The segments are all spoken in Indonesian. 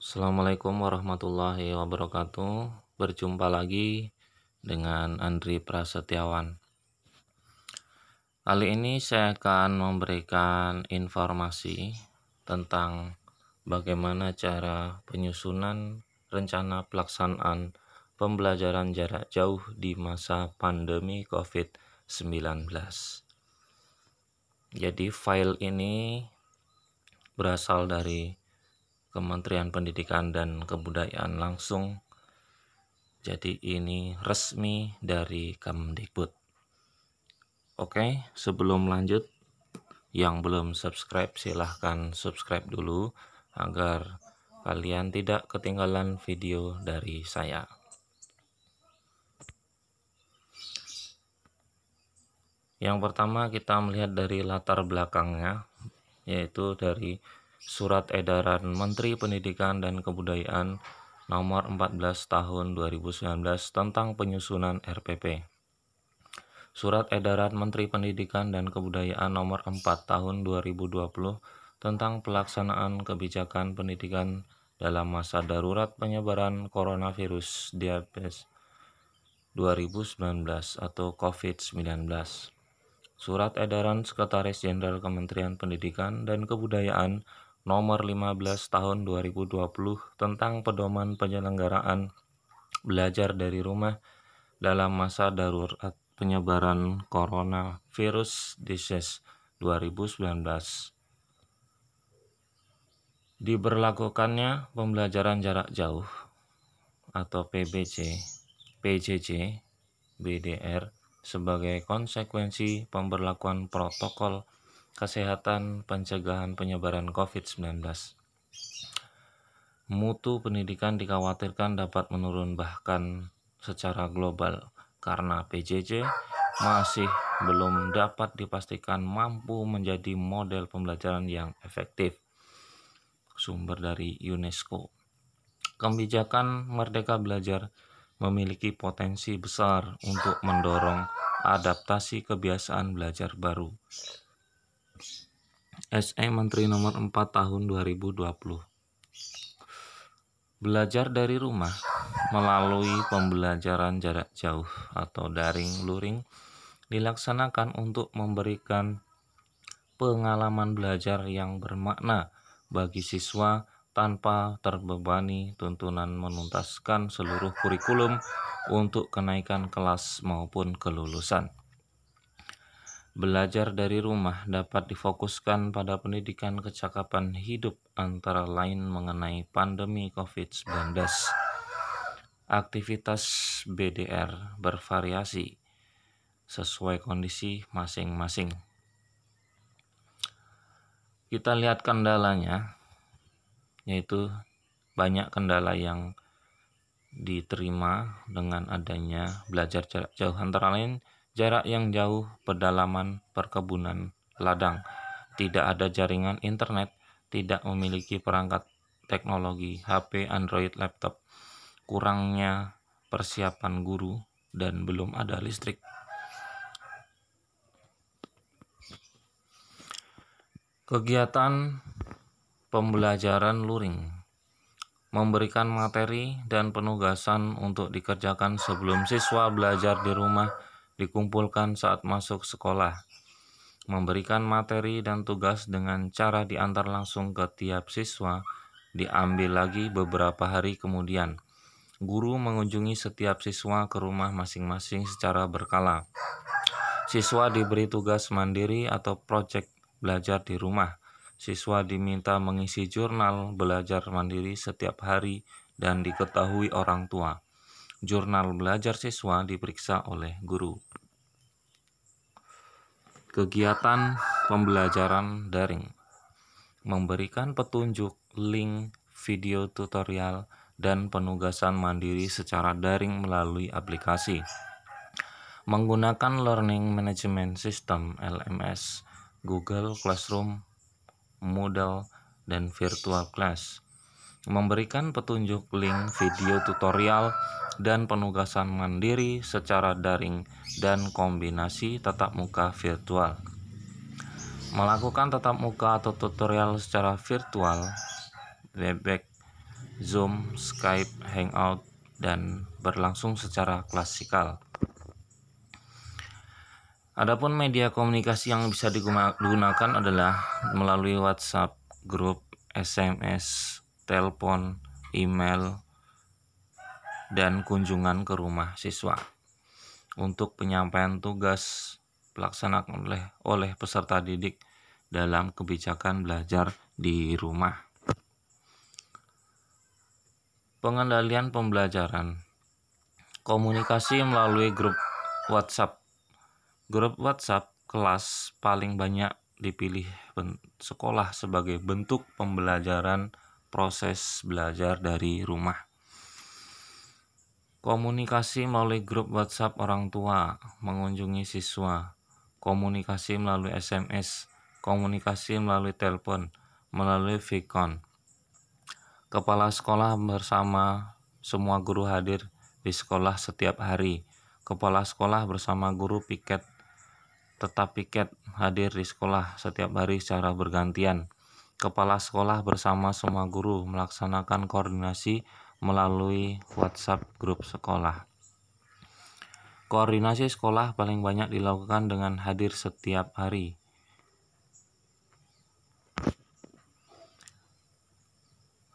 Assalamualaikum warahmatullahi wabarakatuh. Berjumpa lagi dengan Andri Prasetyawan. Kali ini saya akan memberikan informasi tentang bagaimana cara penyusunan rencana pelaksanaan pembelajaran jarak jauh di masa pandemi COVID-19. Jadi file ini berasal dari Kementerian Pendidikan dan Kebudayaan langsung. Jadi ini resmi dari Kemdikbud. Oke, sebelum lanjut, yang belum subscribe silahkan subscribe dulu agar kalian tidak ketinggalan video dari saya. Yang pertama kita melihat dari latar belakangnya, yaitu dari Surat Edaran Menteri Pendidikan dan Kebudayaan Nomor 14 Tahun 2019 tentang penyusunan RPP. Surat Edaran Menteri Pendidikan dan Kebudayaan Nomor 4 Tahun 2020 tentang pelaksanaan kebijakan pendidikan dalam masa darurat penyebaran coronavirus diabetes 2019 atau COVID-19. Surat Edaran Sekretaris Jenderal Kementerian Pendidikan dan Kebudayaan Nomor 15 Tahun 2020 tentang pedoman penyelenggaraan belajar dari rumah dalam masa darurat penyebaran coronavirus disease 2019. Diberlakukannya pembelajaran jarak jauh atau PJJ, BDR sebagai konsekuensi pemberlakuan protokol kesehatan pencegahan penyebaran COVID-19. Mutu pendidikan dikhawatirkan dapat menurun bahkan secara global karena PJJ masih belum dapat dipastikan mampu menjadi model pembelajaran yang efektif. Sumber dari UNESCO. Kebijakan Merdeka Belajar memiliki potensi besar untuk mendorong adaptasi kebiasaan belajar baru. SE Menteri Nomor 4 Tahun 2020. Belajar dari rumah melalui pembelajaran jarak jauh atau daring luring dilaksanakan untuk memberikan pengalaman belajar yang bermakna bagi siswa tanpa terbebani tuntunan menuntaskan seluruh kurikulum untuk kenaikan kelas maupun kelulusan. Belajar dari rumah dapat difokuskan pada pendidikan kecakapan hidup antara lain mengenai pandemi COVID-19. Aktivitas BDR bervariasi sesuai kondisi masing-masing. Kita lihat kendalanya, yaitu banyak kendala yang diterima dengan adanya belajar jarak jauh, antara lain jarak yang jauh, pedalaman, perkebunan, ladang, tidak ada jaringan internet, tidak memiliki perangkat teknologi, HP, Android, laptop, kurangnya persiapan guru, dan belum ada listrik. Kegiatan pembelajaran luring memberikan materi dan penugasan untuk dikerjakan sebelum siswa belajar di rumah dikumpulkan saat masuk sekolah. Memberikan materi dan tugas dengan cara diantar langsung ke tiap siswa, diambil lagi beberapa hari kemudian. Guru mengunjungi setiap siswa ke rumah masing-masing secara berkala. Siswa diberi tugas mandiri atau proyek belajar di rumah. Siswa diminta mengisi jurnal belajar mandiri setiap hari dan diketahui orang tua. Jurnal belajar siswa diperiksa oleh guru. Kegiatan pembelajaran daring memberikan petunjuk, link, video tutorial, dan penugasan mandiri secara daring melalui aplikasi. Menggunakan Learning Management System (LMS), Google Classroom, Moodle, dan Virtual Class. Memberikan petunjuk, link, video tutorial, dan penugasan mandiri secara daring dan kombinasi tatap muka virtual. Melakukan tatap muka atau tutorial secara virtual, Webex, Zoom, Skype, Hangout, dan berlangsung secara klasikal. Adapun media komunikasi yang bisa digunakan adalah melalui WhatsApp, grup, SMS, telepon, email, dan kunjungan ke rumah siswa. Untuk penyampaian tugas pelaksanaan oleh peserta didik dalam kebijakan belajar di rumah. Pengendalian pembelajaran. Komunikasi melalui grup WhatsApp. Grup WhatsApp kelas paling banyak dipilih sekolah sebagai bentuk pembelajaran proses belajar dari rumah. Komunikasi melalui grup WhatsApp orang tua mengunjungi siswa. Komunikasi melalui SMS. Komunikasi melalui telepon, melalui VCon. Kepala sekolah bersama semua guru hadir di sekolah setiap hari. Kepala sekolah bersama guru piket hadir di sekolah setiap hari secara bergantian. Kepala sekolah bersama semua guru melaksanakan koordinasi melalui WhatsApp grup sekolah. Koordinasi sekolah paling banyak dilakukan dengan hadir setiap hari.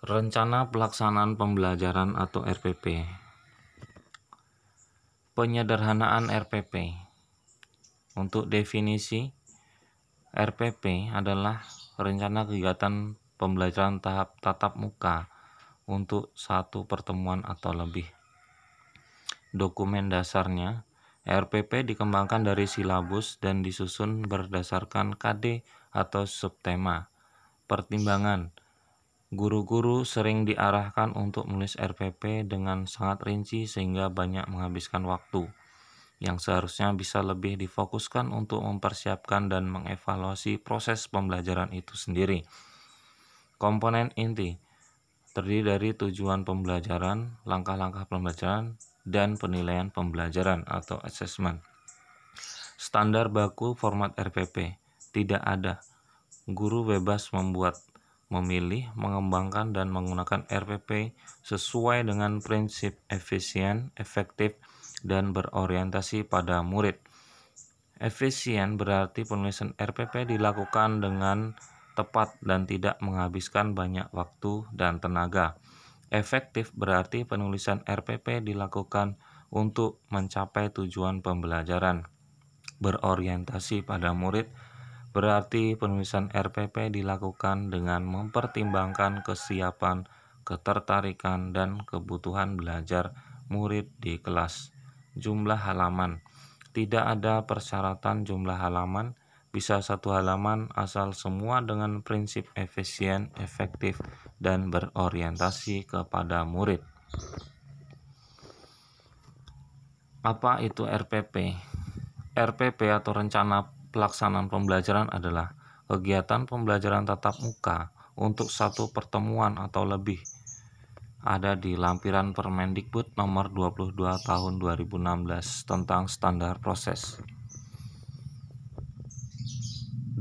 Rencana pelaksanaan pembelajaran atau RPP. Penyederhanaan RPP. Untuk definisi, RPP adalah rencana kegiatan pembelajaran tahap tatap muka untuk satu pertemuan atau lebih. Dokumen dasarnya, RPP dikembangkan dari silabus dan disusun berdasarkan KD atau subtema. Pertimbangan, guru-guru sering diarahkan untuk menulis RPP dengan sangat rinci sehingga banyak menghabiskan waktu yang seharusnya bisa lebih difokuskan untuk mempersiapkan dan mengevaluasi proses pembelajaran itu sendiri. Komponen inti terdiri dari tujuan pembelajaran, langkah-langkah pembelajaran, dan penilaian pembelajaran atau assessment. Standar baku format RPP tidak ada. Guru bebas membuat, memilih, mengembangkan, dan menggunakan RPP sesuai dengan prinsip efisien, efektif, dan berorientasi pada murid. Efisien berarti penulisan RPP dilakukan dengan tepat dan tidak menghabiskan banyak waktu dan tenaga. Efektif berarti penulisan RPP dilakukan untuk mencapai tujuan pembelajaran. Berorientasi pada murid berarti penulisan RPP dilakukan dengan mempertimbangkan kesiapan, ketertarikan, dan kebutuhan belajar murid di kelas. Jumlah halaman. Tidak ada persyaratan jumlah halaman, bisa satu halaman asal semua dengan prinsip efisien, efektif, dan berorientasi kepada murid. Apa itu RPP? RPP atau rencana pelaksanaan pembelajaran adalah kegiatan pembelajaran tatap muka untuk satu pertemuan atau lebih. Ada di lampiran Permendikbud nomor 22 tahun 2016 tentang standar proses.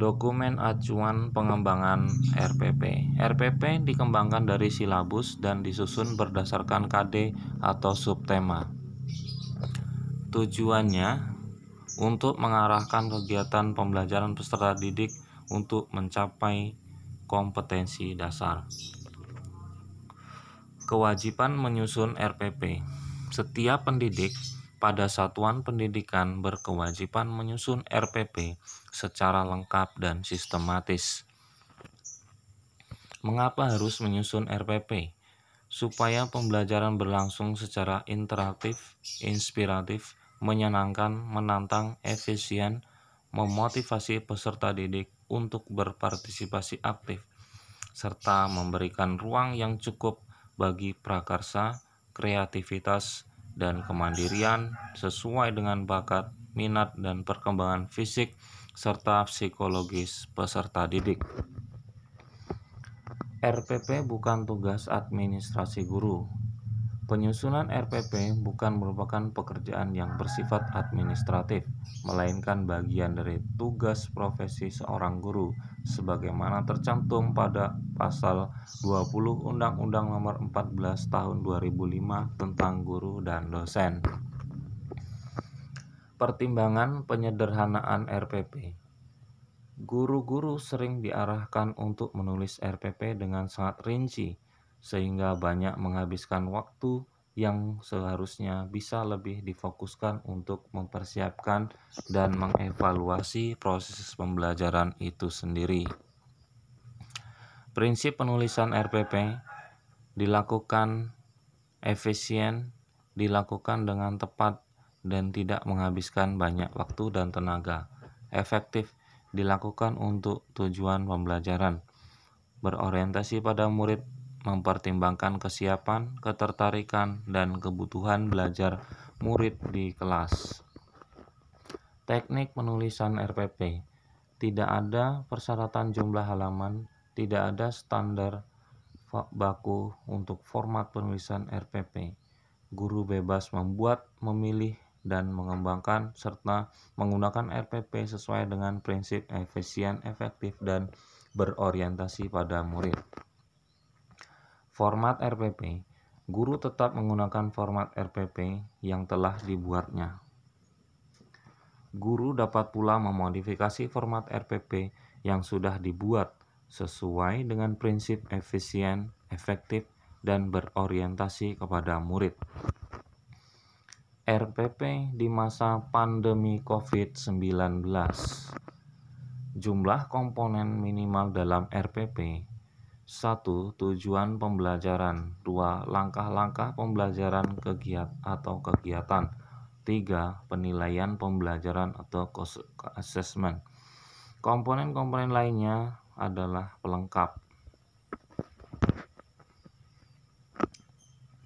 Dokumen acuan pengembangan RPP. RPP dikembangkan dari silabus dan disusun berdasarkan KD atau subtema. Tujuannya untuk mengarahkan kegiatan pembelajaran peserta didik untuk mencapai kompetensi dasar. Kewajiban menyusun RPP. Setiap pendidik pada satuan pendidikan berkewajiban menyusun RPP secara lengkap dan sistematis. Mengapa harus menyusun RPP? Supaya pembelajaran berlangsung secara interaktif, inspiratif, menyenangkan, menantang, efisien, memotivasi peserta didik untuk berpartisipasi aktif, serta memberikan ruang yang cukup bagi prakarsa, kreativitas, dan kemandirian sesuai dengan bakat, minat, dan perkembangan fisik serta psikologis peserta didik. RPP bukan tugas administrasi guru, Penyusunan RPP bukan merupakan pekerjaan yang bersifat administratif, melainkan bagian dari tugas profesi seorang guru, sebagaimana tercantum pada Pasal 20 Undang-Undang Nomor 14 Tahun 2005 tentang guru dan dosen. Pertimbangan penyederhanaan RPP. Guru-guru sering diarahkan untuk menulis RPP dengan sangat rinci, sehingga banyak menghabiskan waktu yang seharusnya bisa lebih difokuskan untuk mempersiapkan dan mengevaluasi proses pembelajaran itu sendiri. Prinsip penulisan RPP dilakukan efisien, dilakukan dengan tepat, dan tidak menghabiskan banyak waktu dan tenaga. Efektif, dilakukan untuk tujuan pembelajaran. Berorientasi pada murid, mempertimbangkan kesiapan, ketertarikan, dan kebutuhan belajar murid di kelas. Teknik penulisan RPP. Tidak ada persyaratan jumlah halaman, tidak ada standar baku untuk format penulisan RPP. Guru bebas membuat, memilih, dan mengembangkan serta menggunakan RPP sesuai dengan prinsip efisien, efektif, dan berorientasi pada murid. Format RPP. Guru tetap menggunakan format RPP yang telah dibuatnya. Guru dapat pula memodifikasi format RPP yang sudah dibuat sesuai dengan prinsip efisien, efektif, dan berorientasi kepada murid. RPP di masa pandemi COVID-19. Jumlah komponen minimal dalam RPP. 1. Tujuan pembelajaran. 2. Langkah-langkah pembelajaran kegiatan. 3. Penilaian pembelajaran atau assessment. Komponen-komponen lainnya adalah pelengkap.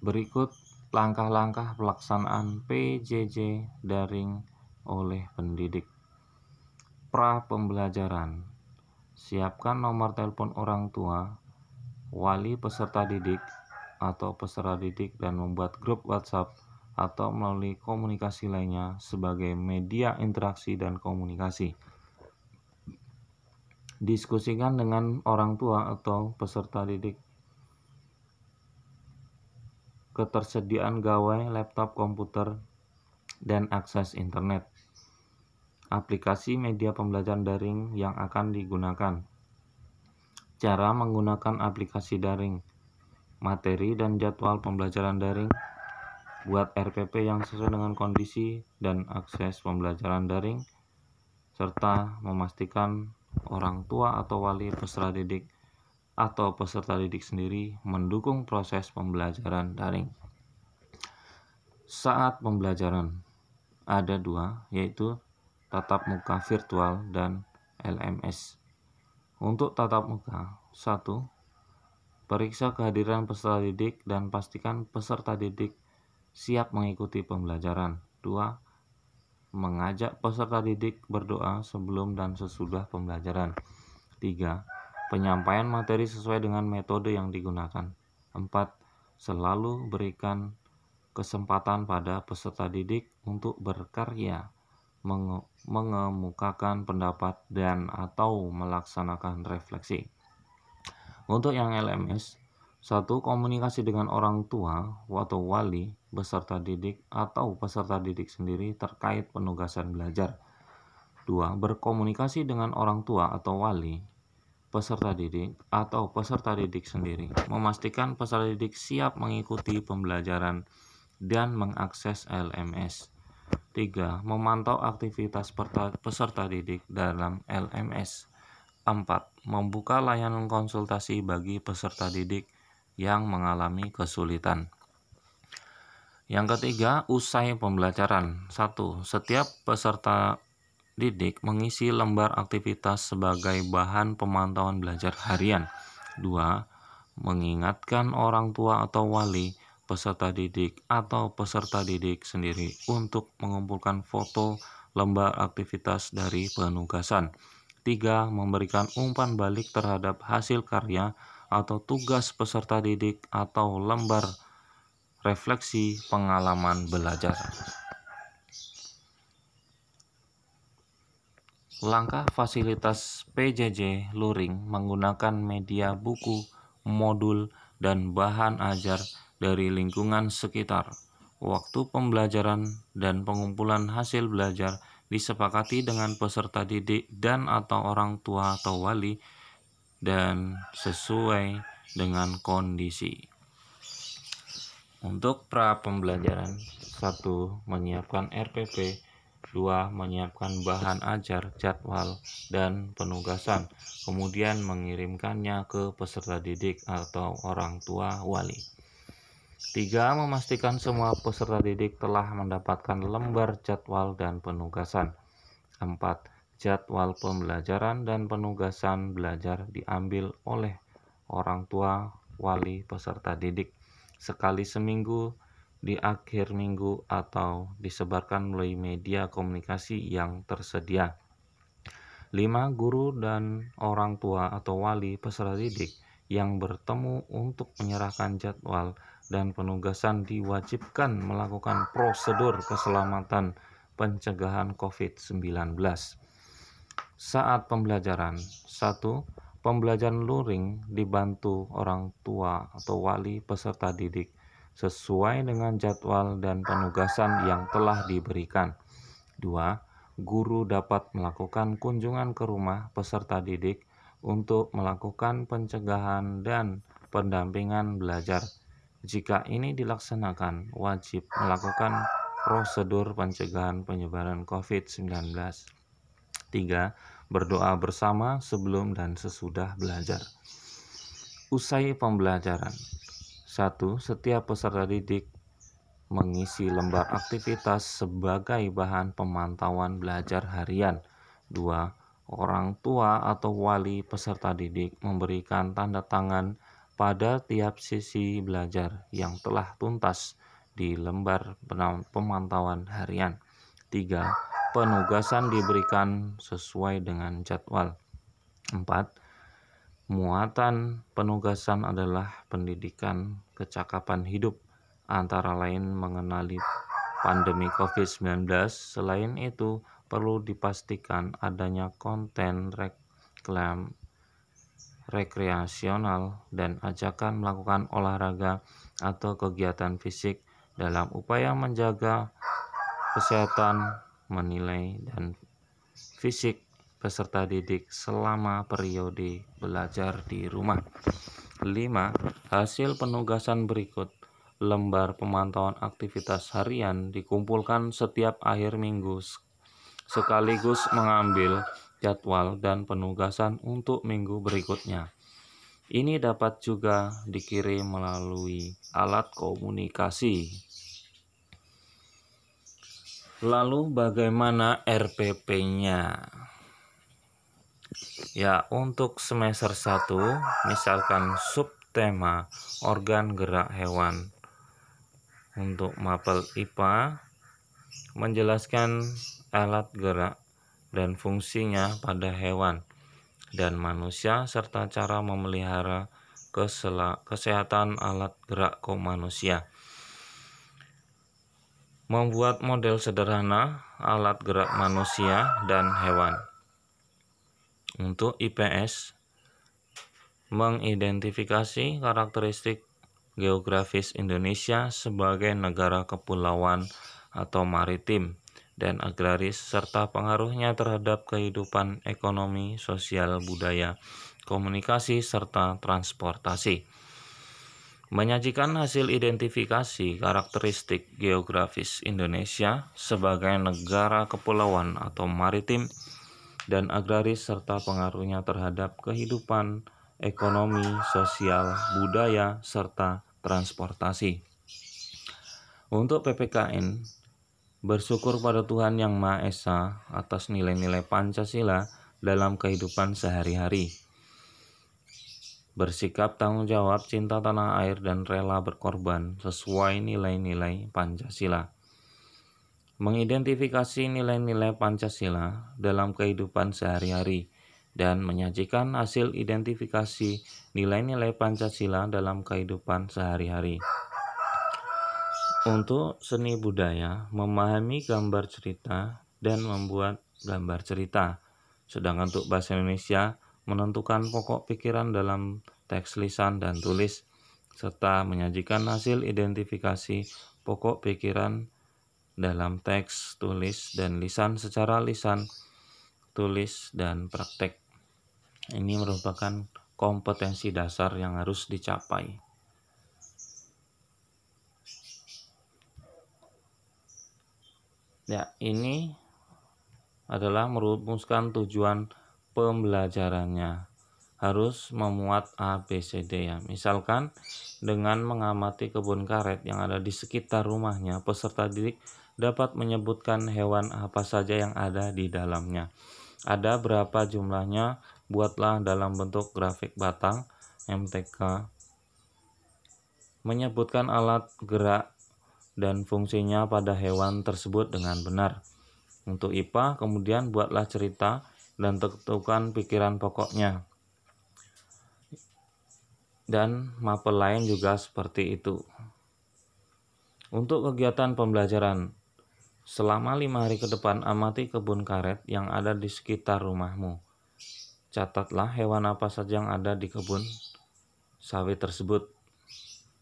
Berikut langkah-langkah pelaksanaan PJJ daring oleh pendidik. Pra-pembelajaran. Siapkan nomor telepon orang tua, wali peserta didik atau peserta didik dan membuat grup WhatsApp atau melalui komunikasi lainnya sebagai media interaksi dan komunikasi. Diskusikan dengan orang tua atau peserta didik ketersediaan gawai, laptop, komputer, dan akses internet. Aplikasi media pembelajaran daring yang akan digunakan. Cara menggunakan aplikasi daring. Materi dan jadwal pembelajaran daring. Buat RPP yang sesuai dengan kondisi dan akses pembelajaran daring, serta memastikan orang tua atau wali peserta didik atau peserta didik sendiri mendukung proses pembelajaran daring. Saat pembelajaran ada dua, yaitu tatap muka virtual dan LMS. Untuk tatap muka, 1. Periksa kehadiran peserta didik dan pastikan peserta didik siap mengikuti pembelajaran. 2. Mengajak peserta didik berdoa sebelum dan sesudah pembelajaran. 3. Penyampaian materi sesuai dengan metode yang digunakan. 4. Selalu berikan kesempatan pada peserta didik untuk berkarya, mengemukakan pendapat dan atau melaksanakan refleksi. Untuk yang LMS, 1. Komunikasi dengan orang tua atau wali, peserta didik atau peserta didik sendiri terkait penugasan belajar. 2. Berkomunikasi dengan orang tua atau wali, peserta didik atau peserta didik sendiri, memastikan peserta didik siap mengikuti pembelajaran dan mengakses LMS. 3. Memantau aktivitas peserta didik dalam LMS. 4. Membuka layanan konsultasi bagi peserta didik yang mengalami kesulitan. Yang ketiga, usai pembelajaran. 1. Setiap peserta didik mengisi lembar aktivitas sebagai bahan pemantauan belajar harian. 2. Mengingatkan orang tua atau wali peserta didik atau peserta didik sendiri untuk mengumpulkan foto lembar aktivitas dari penugasan. 3. Memberikan umpan balik terhadap hasil karya atau tugas peserta didik atau lembar refleksi pengalaman belajar. Langkah fasilitas PJJ Luring menggunakan media buku, modul, dan bahan ajar dari lingkungan sekitar. Waktu pembelajaran dan pengumpulan hasil belajar disepakati dengan peserta didik dan atau orang tua atau wali dan sesuai dengan kondisi. Untuk pra pembelajaran, 1. Menyiapkan RPP, 2. Menyiapkan bahan ajar, jadwal, dan penugasan, kemudian mengirimkannya ke peserta didik atau orang tua wali. 3. Memastikan semua peserta didik telah mendapatkan lembar jadwal dan penugasan. 4. Jadwal pembelajaran dan penugasan belajar diambil oleh orang tua wali peserta didik sekali seminggu di akhir minggu atau disebarkan melalui media komunikasi yang tersedia. 5. Guru dan orang tua atau wali peserta didik yang bertemu untuk menyerahkan jadwal dan penugasan diwajibkan melakukan prosedur keselamatan pencegahan COVID-19. Saat pembelajaran, 1. Pembelajaran luring dibantu orang tua atau wali peserta didik sesuai dengan jadwal dan penugasan yang telah diberikan. 2. Guru dapat melakukan kunjungan ke rumah peserta didik untuk melakukan pencegahan dan pendampingan belajar. Jika ini dilaksanakan, wajib melakukan prosedur pencegahan penyebaran COVID-19. 3. Berdoa bersama sebelum dan sesudah belajar. Usai pembelajaran, 1. Setiap peserta didik mengisi lembar aktivitas sebagai bahan pemantauan belajar harian. 2. Orang tua atau wali peserta didik memberikan tanda tangan pada tiap sesi belajar yang telah tuntas di lembar pemantauan harian. 3. Penugasan diberikan sesuai dengan jadwal. 4. Muatan penugasan adalah pendidikan kecakapan hidup, antara lain mengenali pandemi COVID-19. Selain itu, perlu dipastikan adanya konten rekreasional dan ajakan melakukan olahraga atau kegiatan fisik dalam upaya menjaga kesehatan menilai dan fisik peserta didik selama periode belajar di rumah. 5. Hasil penugasan berikut lembar pemantauan aktivitas harian dikumpulkan setiap akhir minggu sekaligus mengambil jadwal dan penugasan untuk minggu berikutnya. Ini dapat juga dikirim melalui alat komunikasi. Lalu bagaimana RPP-nya? Ya, untuk semester 1, misalkan subtema organ gerak hewan. Untuk mapel IPA, menjelaskan alat gerak dan fungsinya pada hewan dan manusia serta cara memelihara kesehatan alat gerak manusia. Membuat model sederhana alat gerak manusia dan hewan. Untuk IPS, mengidentifikasi karakteristik geografis Indonesia sebagai negara kepulauan atau maritim dan agraris serta pengaruhnya terhadap kehidupan ekonomi, sosial, budaya, komunikasi, serta transportasi. Menyajikan hasil identifikasi karakteristik geografis Indonesia sebagai negara kepulauan atau maritim dan agraris serta pengaruhnya terhadap kehidupan ekonomi, sosial, budaya, serta transportasi. Untuk PPKN, bersyukur pada Tuhan Yang Maha Esa atas nilai-nilai Pancasila dalam kehidupan sehari-hari. Bersikap tanggung jawab, cinta tanah air, dan rela berkorban sesuai nilai-nilai Pancasila. Mengidentifikasi nilai-nilai Pancasila dalam kehidupan sehari-hari dan menyajikan hasil identifikasi nilai-nilai Pancasila dalam kehidupan sehari-hari. Untuk seni budaya, memahami gambar cerita dan membuat gambar cerita. Sedangkan untuk bahasa Indonesia, menentukan pokok pikiran dalam teks lisan dan tulis, serta menyajikan hasil identifikasi pokok pikiran dalam teks, tulis, dan lisan secara lisan, tulis, dan praktek. Ini merupakan kompetensi dasar yang harus dicapai. Ya, ini adalah merumuskan tujuan pembelajarannya. Harus memuat ABCD ya. Misalkan dengan mengamati kebun karet yang ada di sekitar rumahnya, peserta didik dapat menyebutkan hewan apa saja yang ada di dalamnya. Ada berapa jumlahnya? Buatlah dalam bentuk grafik batang MTK. Menyebutkan alat gerak dan fungsinya pada hewan tersebut dengan benar. Untuk IPA, kemudian buatlah cerita dan tentukan pikiran pokoknya. Dan mapel lain juga seperti itu. Untuk kegiatan pembelajaran, selama 5 hari ke depan amati kebun karet yang ada di sekitar rumahmu. Catatlah hewan apa saja yang ada di kebun sawit tersebut.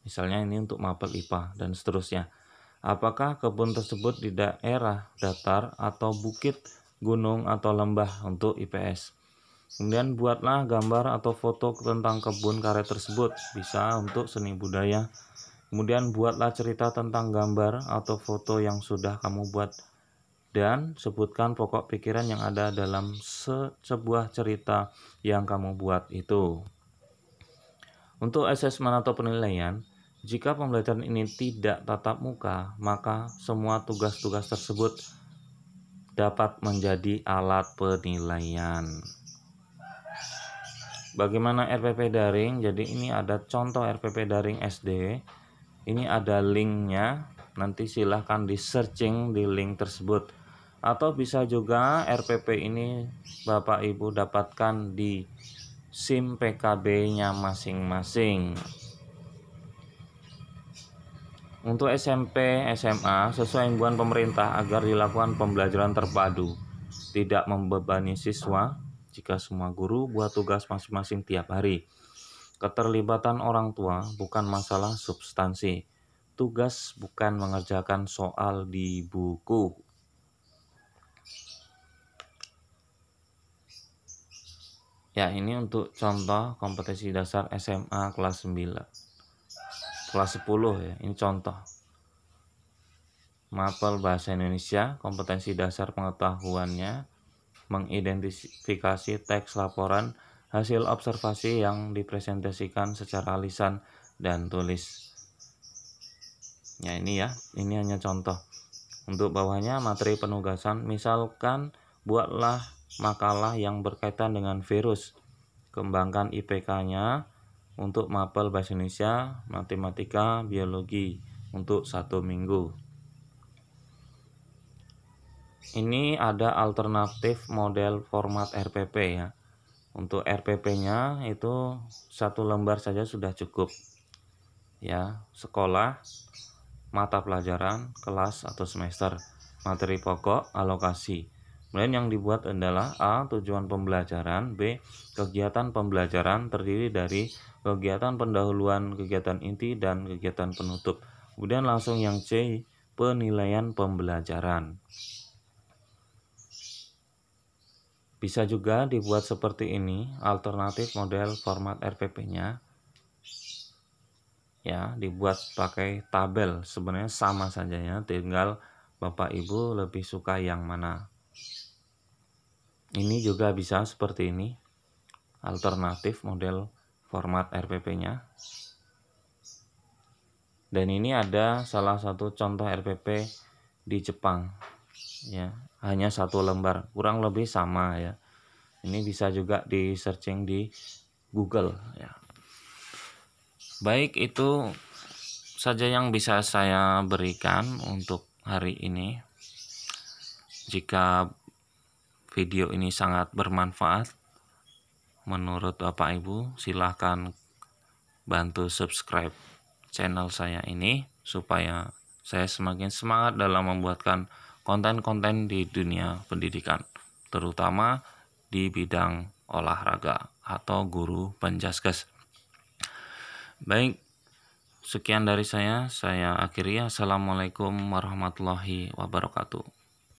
Misalnya ini untuk mapel IPA dan seterusnya. Apakah kebun tersebut di daerah datar atau bukit, gunung, atau lembah untuk IPS? Kemudian buatlah gambar atau foto tentang kebun karet tersebut, bisa untuk seni budaya. Kemudian buatlah cerita tentang gambar atau foto yang sudah kamu buat dan sebutkan pokok pikiran yang ada dalam sebuah cerita yang kamu buat itu. Untuk asesmen atau penilaian, jika pembelajaran ini tidak tatap muka, maka semua tugas-tugas tersebut dapat menjadi alat penilaian. Bagaimana RPP daring? Jadi ini ada contoh RPP daring SD. Ini ada linknya. Nanti silahkan di searching di link tersebut. Atau bisa juga RPP ini Bapak Ibu dapatkan di SIM PKB-nya masing-masing. Untuk SMP, SMA, sesuai himbauan pemerintah agar dilakukan pembelajaran terpadu, tidak membebani siswa jika semua guru buat tugas masing-masing tiap hari. Keterlibatan orang tua bukan masalah substansi. Tugas bukan mengerjakan soal di buku. Ya, ini untuk contoh kompetensi dasar SMA kelas 9. Kelas 10 ya, ini contoh. Mapel bahasa Indonesia, kompetensi dasar pengetahuannya, mengidentifikasi teks laporan, hasil observasi yang dipresentasikan secara lisan dan tulis. Ya ini ya, ini hanya contoh. Untuk bawahnya materi penugasan, misalkan buatlah makalah yang berkaitan dengan virus. Kembangkan IPK-nya untuk mapel bahasa Indonesia, matematika, biologi untuk 1 minggu. Ini ada alternatif model format RPP ya. Untuk RPP-nya itu 1 lembar saja sudah cukup. Ya, sekolah, mata pelajaran, kelas atau semester, materi pokok, alokasi. Kemudian yang dibuat adalah A. Tujuan pembelajaran, B. Kegiatan pembelajaran terdiri dari kegiatan pendahuluan, kegiatan inti, dan kegiatan penutup. Kemudian langsung yang C. Penilaian pembelajaran. Bisa juga dibuat seperti ini, alternatif model format RPP-nya. Ya, dibuat pakai tabel, sebenarnya sama saja ya, tinggal Bapak Ibu lebih suka yang mana. Ini juga bisa seperti ini, alternatif model format RPP-nya. Dan ini ada salah satu contoh RPP di Jepang. Ya, hanya 1 lembar, kurang lebih sama ya. Ini bisa juga di searching di Google ya. Baik, itu saja yang bisa saya berikan untuk hari ini. Jika video ini sangat bermanfaat menurut Bapak Ibu, silahkan bantu subscribe channel saya ini supaya saya semakin semangat dalam membuatkan konten-konten di dunia pendidikan, terutama di bidang olahraga atau guru penjaskes. Baik, sekian dari saya akhiri. Assalamualaikum warahmatullahi wabarakatuh.